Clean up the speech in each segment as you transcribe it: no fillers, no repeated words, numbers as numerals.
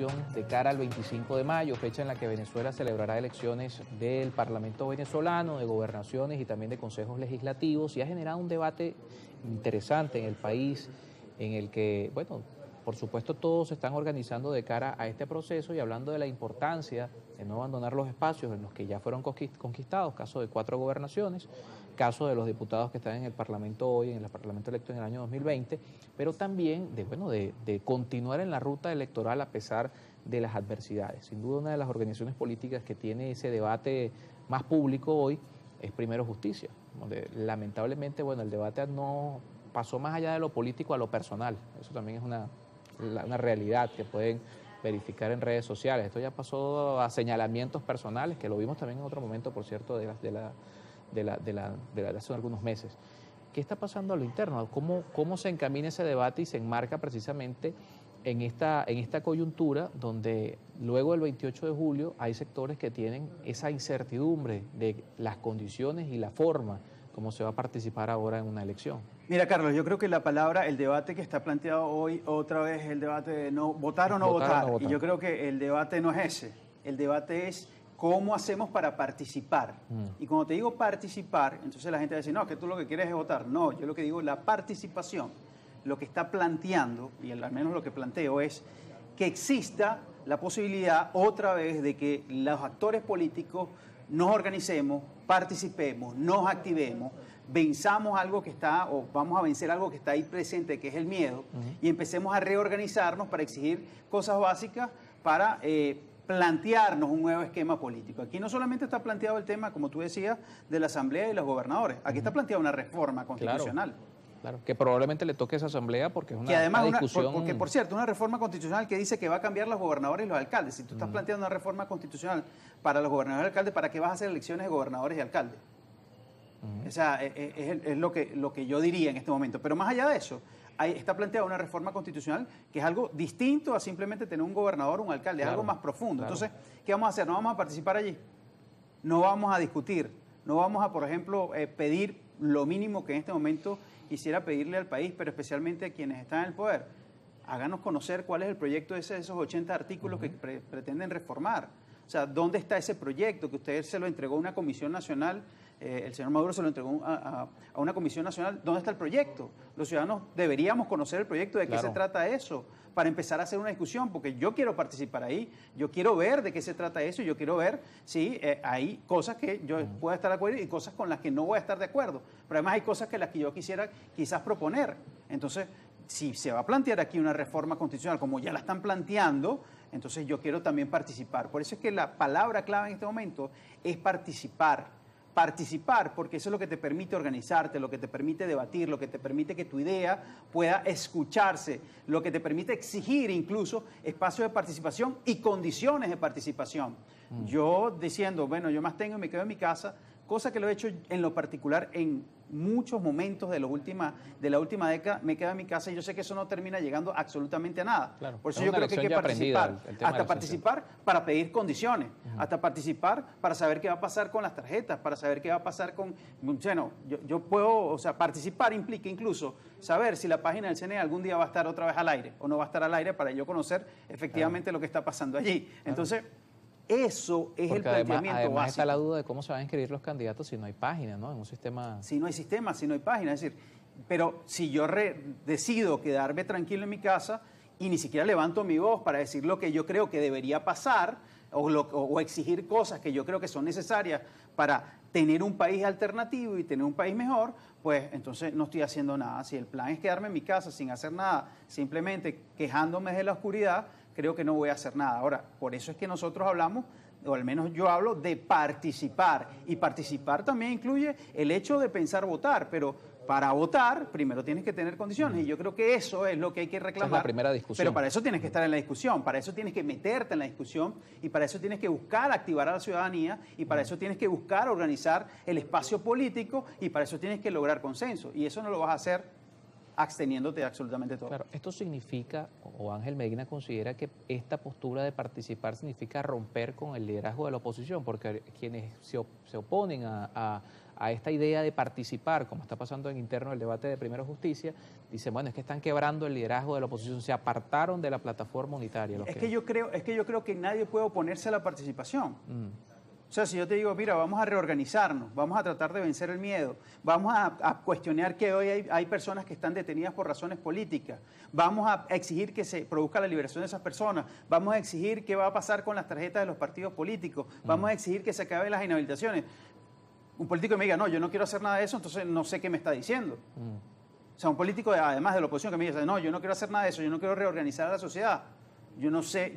discusión de cara al 25 de mayo, fecha en la que Venezuela celebrará elecciones del Parlamento venezolano, de gobernaciones y también de consejos legislativos, y ha generado un debate interesante en el país, en el que, bueno, por supuesto todos se están organizando de cara a este proceso y hablando de la importancia de no abandonar los espacios en los que ya fueron conquistados, caso de 4 gobernaciones, caso de los diputados que están en el Parlamento hoy, en el Parlamento electo en el año 2020, pero también de continuar en la ruta electoral a pesar de las adversidades. Sin duda una de las organizaciones políticas que tiene ese debate más público hoy es Primero Justicia, donde lamentablemente, bueno, el debate no pasó más allá de lo político a lo personal. Eso también es una realidad que pueden verificar en redes sociales. Esto ya pasó a señalamientos personales, que lo vimos también en otro momento, por cierto, de hace algunos meses. ¿Qué está pasando a lo interno? ¿Cómo se encamina ese debate y se enmarca precisamente en esta coyuntura donde luego del 28 de julio hay sectores que tienen esa incertidumbre de las condiciones y la forma como se va a participar ahora en una elección? Mira, Carlos, yo creo que la palabra, el debate que está planteado hoy, otra vez el debate de no votar o no votar. Y yo creo que el debate no es ese. El debate es cómo hacemos para participar. Y cuando te digo participar, entonces la gente va a decir, no, que tú lo que quieres es votar. No, yo lo que digo, la participación, lo que está planteando, y al menos lo que planteo es que exista la posibilidad otra vez de que los actores políticos nos organicemos, participemos, nos activemos, venzamos algo que está, o vamos a vencer algo que está ahí presente, que es el miedo, y empecemos a reorganizarnos para exigir cosas básicas para plantearnos un nuevo esquema político. Aquí no solamente está planteado el tema, como tú decías, de la Asamblea y los gobernadores, aquí está planteada una reforma constitucional. Claro, que probablemente le toque a esa asamblea porque es que además una discusión... porque, por cierto, una reforma constitucional que dice que va a cambiar los gobernadores y los alcaldes. Si tú estás planteando una reforma constitucional para los gobernadores y alcaldes, ¿para qué vas a hacer elecciones de gobernadores y alcaldes? O sea, es lo que yo diría en este momento. Pero más allá de eso, está planteada una reforma constitucional que es algo distinto a simplemente tener un gobernador o un alcalde, es algo más profundo. Entonces, ¿qué vamos a hacer? No vamos a participar allí, no vamos a discutir, no vamos a, por ejemplo, pedir lo mínimo que en este momento quisiera pedirle al país, pero especialmente a quienes están en el poder. Háganos conocer cuál es el proyecto de esos 80 artículos que pretenden reformar. O sea, ¿dónde está ese proyecto que usted se lo entregó a una comisión nacional? El señor Maduro se lo entregó a una comisión nacional. ¿Dónde está el proyecto? Los ciudadanos deberíamos conocer el proyecto, de qué se trata eso, para empezar a hacer una discusión, porque yo quiero participar ahí, yo quiero ver de qué se trata eso, yo quiero ver si hay cosas que yo pueda estar de acuerdo y cosas con las que no voy a estar de acuerdo. Pero además hay cosas que las que yo quisiera quizás proponer. Entonces, si se va a plantear aquí una reforma constitucional, como ya la están planteando, entonces yo quiero también participar. Por eso es que la palabra clave en este momento es participar. Participar, porque eso es lo que te permite organizarte, lo que te permite debatir, lo que te permite que tu idea pueda escucharse, lo que te permite exigir incluso espacios de participación y condiciones de participación. Yo diciendo, bueno, yo más tengo y me quedo en mi casa, cosa que lo he hecho en lo particular en muchos momentos de la última década, me quedo en mi casa y yo sé que eso no termina llegando absolutamente a nada. Claro, por eso yo creo que hay que participar, hasta participar para pedir condiciones, hasta participar para saber qué va a pasar con las tarjetas, para saber qué va a pasar con... Bueno, yo puedo, o sea, participar implica incluso saber si la página del CNE algún día va a estar otra vez al aire o no va a estar al aire para yo conocer efectivamente lo que está pasando allí. Entonces... Eso es el planteamiento además básico. Está la duda de cómo se van a inscribir los candidatos si no hay página, ¿no? En un sistema... Si no hay sistema, si no hay página. Es decir, pero si yo decido quedarme tranquilo en mi casa y ni siquiera levanto mi voz para decir lo que yo creo que debería pasar o exigir cosas que yo creo que son necesarias para tener un país alternativo y tener un país mejor, pues entonces no estoy haciendo nada. Si el plan es quedarme en mi casa sin hacer nada, simplemente quejándome de la oscuridad, creo que no voy a hacer nada. Ahora, por eso es que nosotros hablamos, o al menos yo hablo, de participar. Y participar también incluye el hecho de pensar votar, pero para votar primero tienes que tener condiciones. Y yo creo que eso es lo que hay que reclamar. Esa es la primera discusión. Pero para eso tienes que estar en la discusión, para eso tienes que meterte en la discusión y para eso tienes que buscar activar a la ciudadanía y para eso tienes que buscar organizar el espacio político y para eso tienes que lograr consenso. Y eso no lo vas a hacer absteniéndote de absolutamente todo. Claro, esto significa, o Ángel Medina considera que esta postura de participar significa romper con el liderazgo de la oposición, porque quienes se oponen a esta idea de participar, como está pasando en interno del debate de Primero Justicia, dicen, bueno, es que están quebrando el liderazgo de la oposición, se apartaron de la plataforma unitaria. Es que yo creo que nadie puede oponerse a la participación. O sea, si yo te digo, mira, vamos a reorganizarnos, vamos a tratar de vencer el miedo, vamos a cuestionar que hoy hay personas que están detenidas por razones políticas, vamos a exigir que se produzca la liberación de esas personas, vamos a exigir qué va a pasar con las tarjetas de los partidos políticos, vamos a exigir que se acaben las inhabilitaciones. Un político me diga, no, yo no quiero hacer nada de eso, entonces no sé qué me está diciendo. O sea, un político, además de la oposición, que me dice, no, yo no quiero hacer nada de eso, yo no quiero reorganizar a la sociedad. Yo no sé,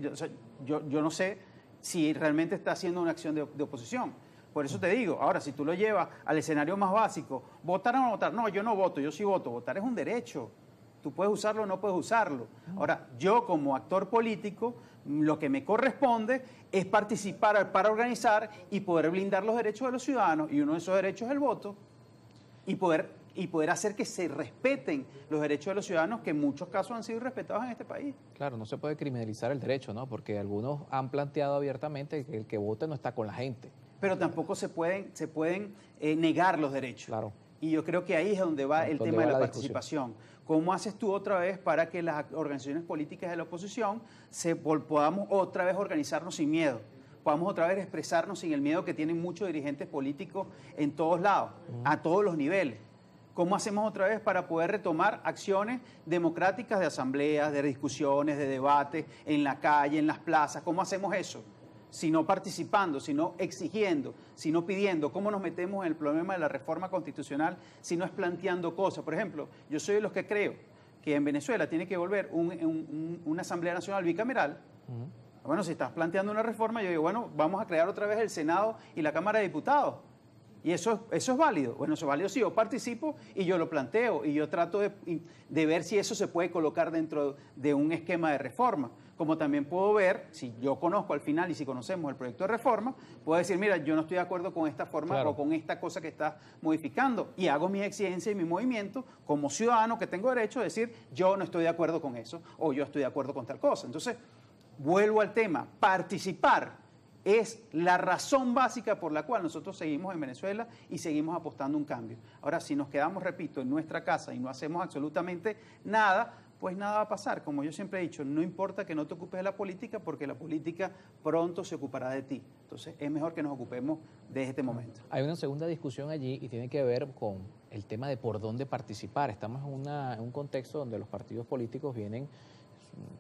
yo no sé si realmente está haciendo una acción de oposición. Por eso te digo, ahora, si tú lo llevas al escenario más básico, ¿votar o no votar? No, yo no voto, yo sí voto. Votar es un derecho. Tú puedes usarlo o no puedes usarlo. Ahora, yo como actor político, lo que me corresponde es participar para organizar y poder blindar los derechos de los ciudadanos, y uno de esos derechos es el voto, y poder hacer que se respeten los derechos de los ciudadanos, que en muchos casos han sido respetados en este país. Claro, no se puede criminalizar el derecho, ¿no? Porque algunos han planteado abiertamente que el que vote no está con la gente. Pero tampoco se pueden negar los derechos. Claro. Y yo creo que ahí es donde va el tema de la participación. ¿Cómo haces tú otra vez para que las organizaciones políticas de la oposición podamos otra vez organizarnos sin miedo? Podamos otra vez expresarnos sin el miedo que tienen muchos dirigentes políticos en todos lados, a todos los niveles. ¿Cómo hacemos otra vez para poder retomar acciones democráticas de asambleas, de discusiones, de debates, en la calle, en las plazas? ¿Cómo hacemos eso? Si no participando, si no exigiendo, si no pidiendo. ¿Cómo nos metemos en el problema de la reforma constitucional si no es planteando cosas? Por ejemplo, yo soy de los que creo que en Venezuela tiene que volver una Asamblea Nacional bicameral. Bueno, si estás planteando una reforma, yo digo, bueno, vamos a crear otra vez el Senado y la Cámara de Diputados. ¿Y eso es válido? Bueno, eso es válido si yo participo y yo lo planteo y yo trato de ver si eso se puede colocar dentro de un esquema de reforma. Como también puedo ver, si yo conozco al final y si conocemos el proyecto de reforma, puedo decir, mira, yo no estoy de acuerdo con esta forma o con esta cosa que estás modificando, y hago mis exigencias y mi movimiento como ciudadano que tengo derecho a decir, yo no estoy de acuerdo con eso o yo estoy de acuerdo con tal cosa. Entonces, vuelvo al tema, participar es la razón básica por la cual nosotros seguimos en Venezuela y seguimos apostando un cambio. Ahora, si nos quedamos, repito, en nuestra casa y no hacemos absolutamente nada, pues nada va a pasar. Como yo siempre he dicho, no importa que no te ocupes de la política, porque la política pronto se ocupará de ti. Entonces, es mejor que nos ocupemos de este momento. Hay una segunda discusión allí y tiene que ver con el tema de por dónde participar. Estamos en un contexto donde los partidos políticos vienen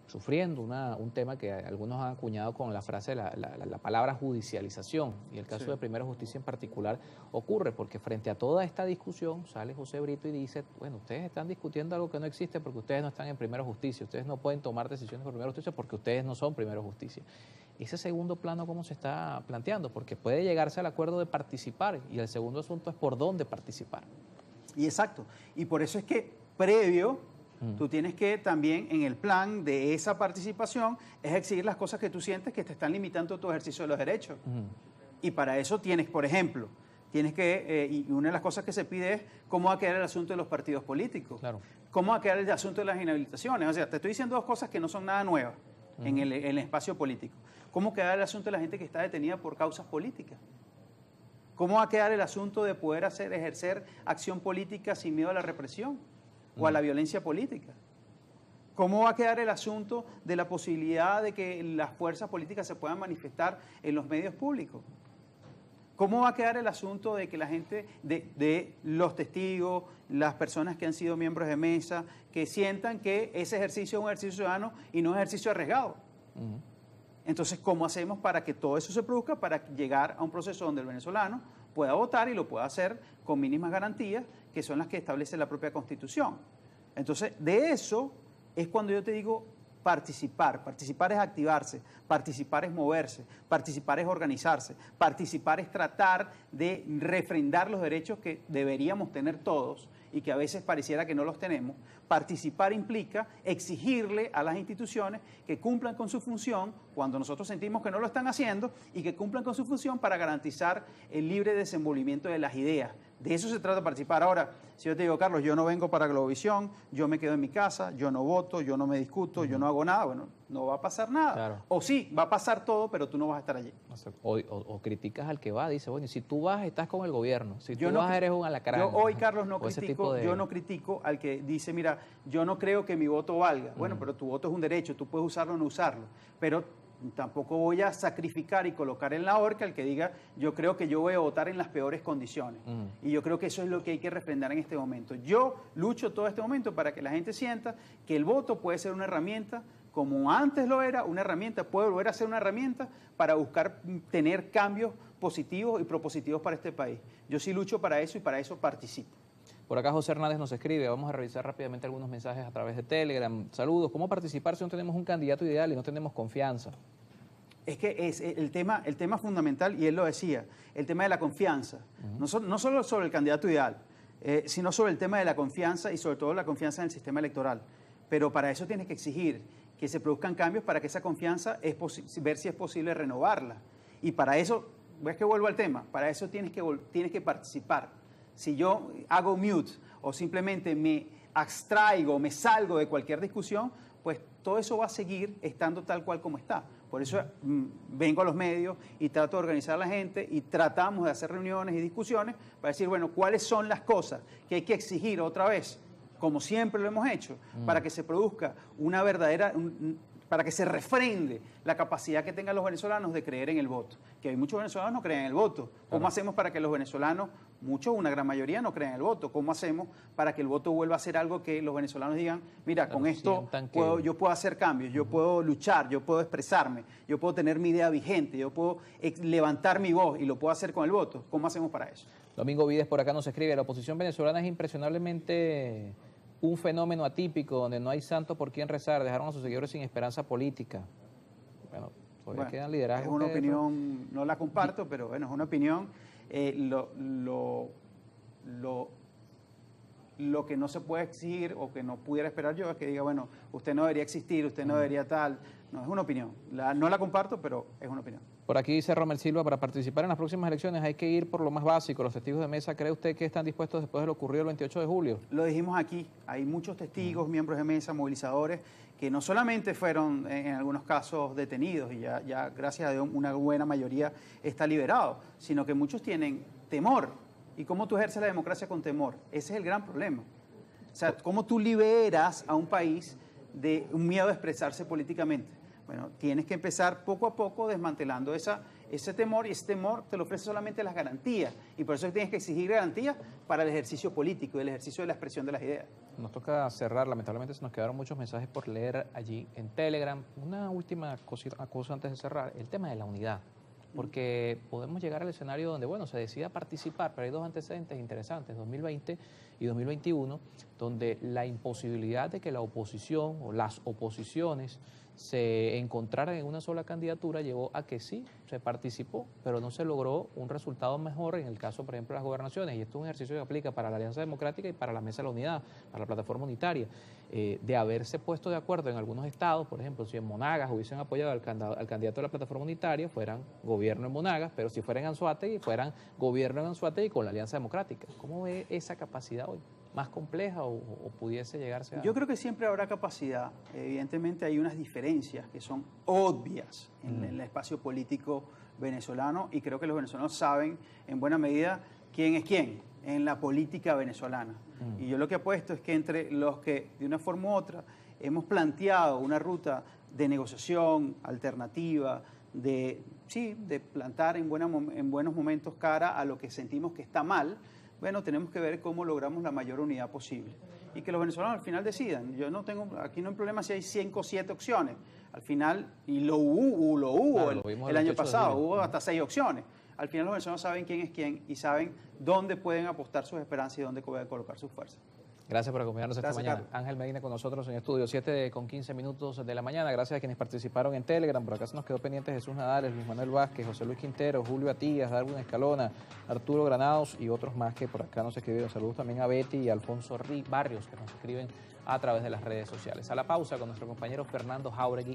sufriendo un tema que algunos han acuñado con la frase, la palabra judicialización, y el caso de Primero Justicia en particular ocurre porque frente a toda esta discusión sale José Brito y dice, bueno, ustedes están discutiendo algo que no existe porque ustedes no están en Primero Justicia, ustedes no pueden tomar decisiones por Primero Justicia porque ustedes no son Primero Justicia. Ese segundo plano, ¿cómo se está planteando? Porque puede llegarse al acuerdo de participar y el segundo asunto es por dónde participar. Y exacto, y por eso es que previo tú tienes que también en el plan de esa participación es exigir las cosas que tú sientes que te están limitando tu ejercicio de los derechos. Y para eso tienes, por ejemplo, y una de las cosas que se pide es cómo va a quedar el asunto de los partidos políticos. Claro. Cómo va a quedar el asunto de las inhabilitaciones. O sea, te estoy diciendo dos cosas que no son nada nuevas en el espacio político. ¿Cómo queda el asunto de la gente que está detenida por causas políticas? ¿Cómo va a quedar el asunto de poder ejercer acción política sin miedo a la represión o a la violencia política? ¿Cómo va a quedar el asunto de la posibilidad de que las fuerzas políticas se puedan manifestar en los medios públicos? ¿Cómo va a quedar el asunto de que la gente, de los testigos, las personas que han sido miembros de mesa, que sientan que ese ejercicio es un ejercicio ciudadano y no es un ejercicio arriesgado? Entonces, ¿cómo hacemos para que todo eso se produzca, para llegar a un proceso donde el venezolano pueda votar y lo pueda hacer con mínimas garantías, que son las que establece la propia Constitución? Entonces, de eso es cuando yo te digo participar. Participar es activarse, participar es moverse, participar es organizarse, participar es tratar de refrendar los derechos que deberíamos tener todos y que a veces pareciera que no los tenemos. Participar implica exigirle a las instituciones que cumplan con su función cuando nosotros sentimos que no lo están haciendo y que cumplan con su función para garantizar el libre desenvolvimiento de las ideas. De eso se trata de participar. Ahora, si yo te digo, Carlos, yo no vengo para Globovisión, yo me quedo en mi casa, yo no voto, yo no me discuto, yo no hago nada, bueno, no va a pasar nada. Claro. O sí, va a pasar todo, pero tú no vas a estar allí. O criticas al que va, dice, bueno, y si tú vas, estás con el gobierno. Si Yo tú no vas, cri- eres un alacrán. Yo hoy, Carlos, O ese tipo de- yo no critico al que dice, mira, yo no creo que mi voto valga. Bueno, pero tu voto es un derecho, tú puedes usarlo o no usarlo. Pero tampoco voy a sacrificar y colocar en la horca al que diga, yo creo que yo voy a votar en las peores condiciones. Y yo creo que eso es lo que hay que refrendar en este momento. Yo lucho todo este momento para que la gente sienta que el voto puede ser una herramienta, como antes lo era, una herramienta, puede volver a ser una herramienta para buscar tener cambios positivos y propositivos para este país. Yo sí lucho para eso y para eso participo. Por acá José Hernández nos escribe, vamos a revisar rápidamente algunos mensajes a través de Telegram. Saludos, ¿cómo participar si no tenemos un candidato ideal y no tenemos confianza? Es que es el tema fundamental, y él lo decía, el tema de la confianza. No solo sobre el candidato ideal, sino sobre el tema de la confianza y sobre todo la confianza en el sistema electoral. Pero para eso tienes que exigir que se produzcan cambios para que esa confianza, ver si es posible renovarla. Y para eso, ves que vuelvo al tema, para eso tienes que participar. Si yo hago mute o simplemente me abstraigo, me salgo de cualquier discusión, pues todo eso va a seguir estando tal cual como está. Por eso vengo a los medios y trato de organizar a la gente y tratamos de hacer reuniones y discusiones para decir, bueno, cuáles son las cosas que hay que exigir otra vez, como siempre lo hemos hecho, para que se produzca una verdadera, para que se refrende la capacidad que tengan los venezolanos de creer en el voto. Que hay muchos venezolanos no creen en el voto. ¿Cómo hacemos para que los venezolanos, muchos, una gran mayoría, no crean en el voto? ¿Cómo hacemos para que el voto vuelva a ser algo que los venezolanos digan, mira, con esto yo puedo hacer cambios, yo puedo luchar, yo puedo expresarme, yo puedo tener mi idea vigente, yo puedo levantar mi voz y lo puedo hacer con el voto? ¿Cómo hacemos para eso? Domingo Vides por acá nos escribe, la oposición venezolana es impresionablemente un fenómeno atípico donde no hay santo por quien rezar, dejaron a sus seguidores sin esperanza política. Bueno, todavía quedan liderazgos. Es una opinión, no la comparto, pero bueno, es una opinión. Lo que no se puede exigir o que no pudiera esperar yo es que diga, bueno, usted no debería existir, usted no debería tal. No, es una opinión. No la comparto, pero es una opinión. Por aquí dice Romel Silva, para participar en las próximas elecciones hay que ir por lo más básico. Los testigos de mesa, ¿cree usted que están dispuestos después de lo ocurrido el 28 de julio? Lo dijimos aquí, hay muchos testigos, miembros de mesa, movilizadores, que no solamente fueron en algunos casos detenidos y ya gracias a Dios una buena mayoría está liberado, sino que muchos tienen temor. ¿Y cómo tú ejerces la democracia con temor? Ese es el gran problema. O sea, ¿cómo tú liberas a un país de un miedo a expresarse políticamente? Bueno, tienes que empezar poco a poco desmantelando ese temor, y ese temor te lo ofrece solamente las garantías. Y por eso tienes que exigir garantías para el ejercicio político y el ejercicio de la expresión de las ideas. Nos toca cerrar, lamentablemente se nos quedaron muchos mensajes por leer allí en Telegram. Una última cosa antes de cerrar, el tema de la unidad. Porque podemos llegar al escenario donde, bueno, se decida participar, pero hay dos antecedentes interesantes, 2020 y 2021, donde la imposibilidad de que la oposición o las oposiciones se encontraran en una sola candidatura llevó a que sí, se participó, pero no se logró un resultado mejor en el caso, por ejemplo, de las gobernaciones. Y esto es un ejercicio que aplica para la Alianza Democrática y para la Mesa de la Unidad, para la Plataforma Unitaria, de haberse puesto de acuerdo en algunos estados. Por ejemplo, si en Monagas hubiesen apoyado al candidato de la Plataforma Unitaria, fueran gobierno en Monagas, pero si fuera en Anzoátegui, fueran gobierno en Anzoátegui con la Alianza Democrática. ¿Cómo ve esa capacidad hoy? ¿Más compleja o pudiese llegarse a...? Yo creo que siempre habrá capacidad. Evidentemente hay unas diferencias que son obvias en el espacio político venezolano, y creo que los venezolanos saben en buena medida quién es quién en la política venezolana. Y yo lo que apuesto es que entre los que de una forma u otra hemos planteado una ruta de negociación alternativa, de plantar en buenos momentos cara a lo que sentimos que está mal, bueno, tenemos que ver cómo logramos la mayor unidad posible. Y que los venezolanos al final decidan. Aquí no hay problema si hay 5 o 7 opciones. Al final, y lo hubo el año pasado, hubo hasta 6 opciones. Al final los venezolanos saben quién es quién y saben dónde pueden apostar sus esperanzas y dónde pueden colocar sus fuerzas. Gracias por acompañarnos esta Gracias, mañana. Carlos. Ángel Medina con nosotros en estudio, 7:15 de la mañana. Gracias a quienes participaron en Telegram. Por acá se nos quedó pendiente Jesús Nadales, Luis Manuel Vázquez, José Luis Quintero, Julio Atías, Darwin Escalona, Arturo Granados y otros más que por acá nos escribieron. Saludos también a Betty y Alfonso Barrios, que nos escriben a través de las redes sociales. A la pausa con nuestro compañero Fernando Jauregui.